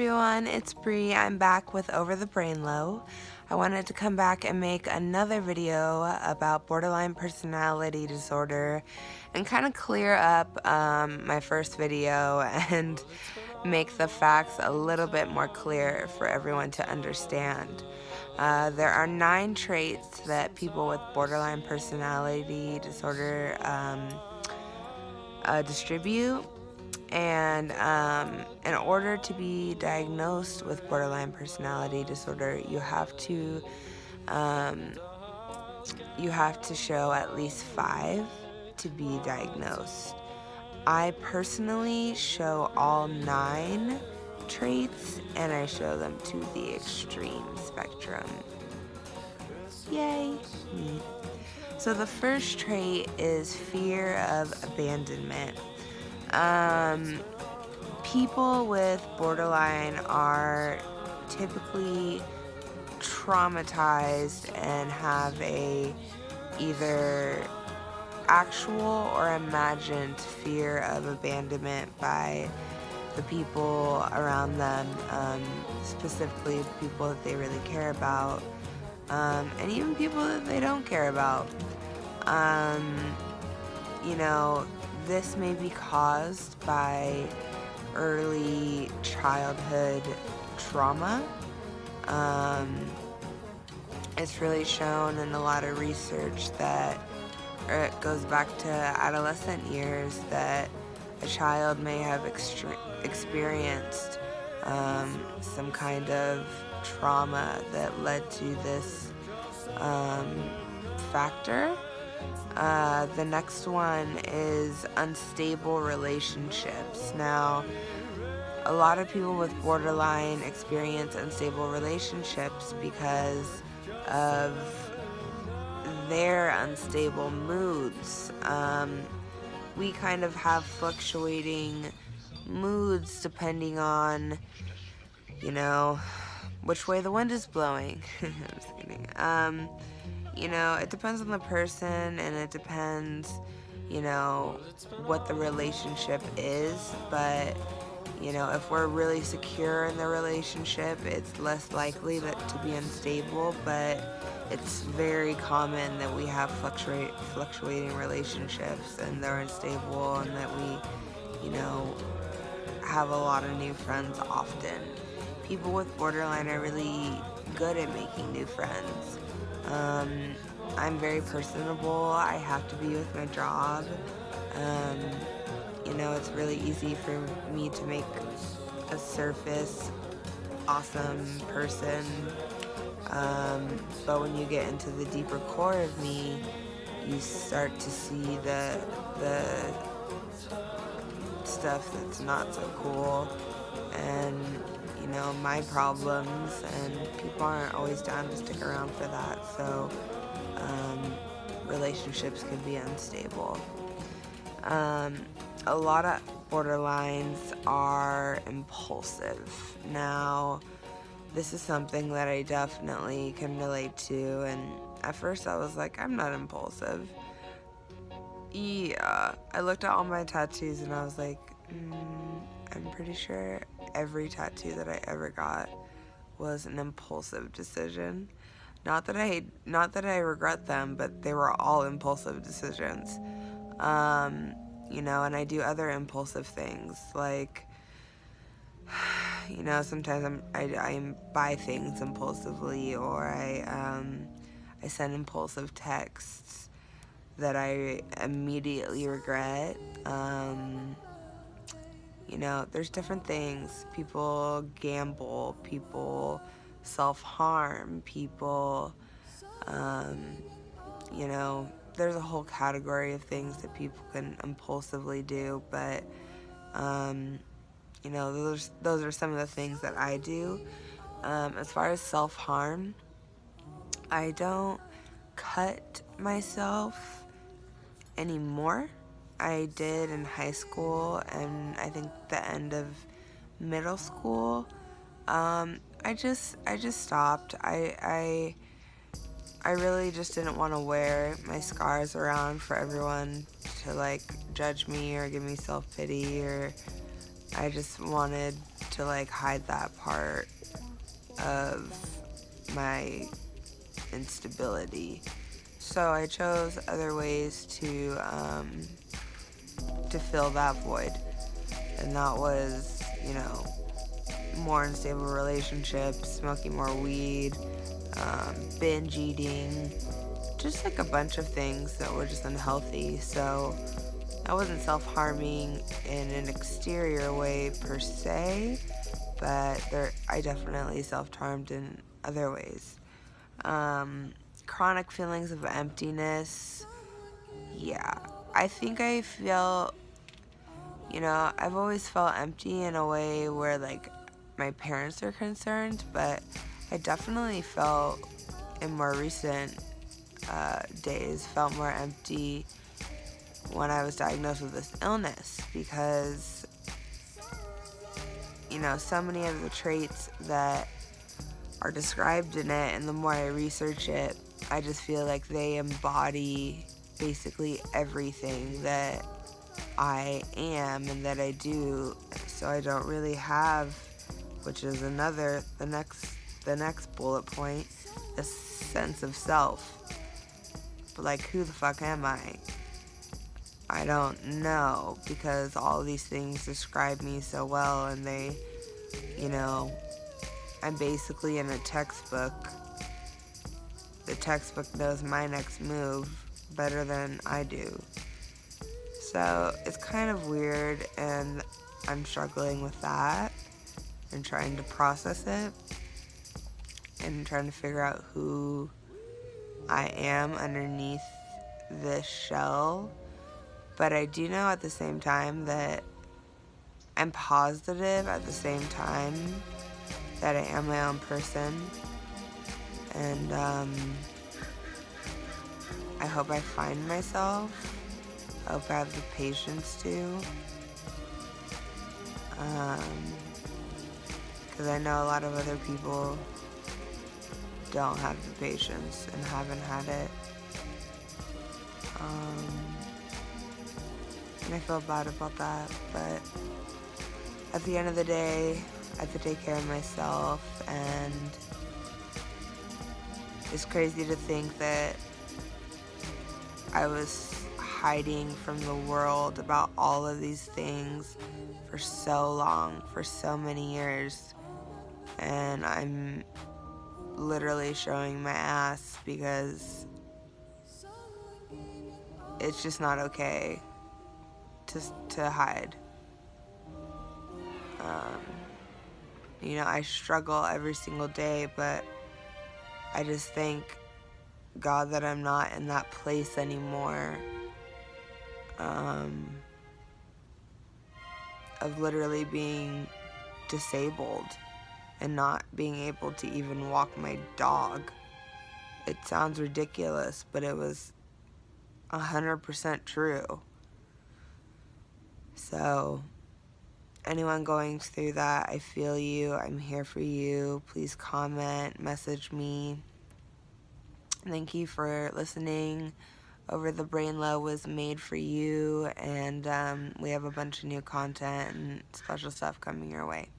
everyone, it's Bri. I'm back with Over the Brain Low. I wanted to come back and make another video about borderline personality disorder and kind of clear up my first video and make the facts a little bit more clear for everyone to understand. There are 9 traits that people with borderline personality disorder distribute. And in order to be diagnosed with borderline personality disorder, you have to show at least 5 to be diagnosed. I personally show all 9 traits, and I show them to the extreme spectrum. Yay, me. So the first trait is fear of abandonment. People with borderline are typically traumatized and have a either actual or imagined fear of abandonment by the people around them, specifically people that they really care about, and even people that they don't care about. This may be caused by early childhood trauma. It's really shown in a lot of research that, or it goes back to adolescent years, that a child may have experienced some kind of trauma that led to this factor. The next one is unstable relationships. Now, a lot of people with borderline experience unstable relationships because of their unstable moods. We kind of have fluctuating moods depending on, which way the wind is blowing. I'm just kidding. It depends on the person, and it depends, what the relationship is, but, if we're really secure in the relationship, it's less likely that to be unstable, but it's very common that we have fluctuating relationships, and they're unstable, and that we, have a lot of new friends often. People with borderline are really good at making new friends. I'm very personable. I have to be with my job. It's really easy for me to make a surface awesome person. But when you get into the deeper core of me, you start to see the stuff that's not so cool, and my problems, and people aren't always down to stick around for that, so relationships can be unstable. A lot of borderlines are impulsive. Now, this is something that I definitely can relate to, and at first I was like, I'm not impulsive. Yeah, I looked at all my tattoos and I was like, I'm pretty sure every tattoo that I ever got was an impulsive decision. Not that I regret them, but they were all impulsive decisions. And I do other impulsive things, like, sometimes I buy things impulsively, or I send impulsive texts that I immediately regret. There's different things. People gamble, people self-harm, people, there's a whole category of things that people can impulsively do, but, those are some of the things that I do. As far as self-harm, I don't cut myself anymore. I did in high school, and I think the end of middle school. I just stopped. I really just didn't want to wear my scars around for everyone to judge me or give me self-pity or I just wanted to like hide that part of my instability. So I chose other ways to fill that void, and that was, more unstable relationships, smoking more weed, binge eating, just like a bunch of things that were just unhealthy. So I wasn't self-harming in an exterior way per se, but I definitely self-harmed in other ways. Chronic feelings of emptiness. Yeah, I think I feel, I've always felt empty in a way where like my parents are concerned, but I definitely felt in more recent days felt more empty when I was diagnosed with this illness, because so many of the traits that are described in it, and the more I research it, I just feel like they embody basically everything that I am and that I do. So I don't really have, which is the next bullet point, a sense of self. But like, who the fuck am I? I don't know, because all these things describe me so well, and they, I'm basically in a textbook. The textbook knows my next move better than I do. So it's kind of weird, and I'm struggling with that and trying to process it and trying to figure out who I am underneath this shell. But I do know at the same time that I'm positive at the same time that I am my own person. And I hope I find myself. I hope I have the patience to. Because I know a lot of other people don't have the patience and haven't had it. And I feel bad about that, but at the end of the day, I have to take care of myself, and it's crazy to think that I was hiding from the world about all of these things for so long, for so many years, and I'm literally showing my ass because it's just not okay to hide. I struggle every single day, but I just thank God that I'm not in that place anymore, of literally being disabled and not being able to even walk my dog. It sounds ridiculous, but it was 100% true. So anyone going through that, I feel you. I'm here for you. Please comment, message me. Thank you for listening. Over the Brain Low was made for you, and we have a bunch of new content and special stuff coming your way.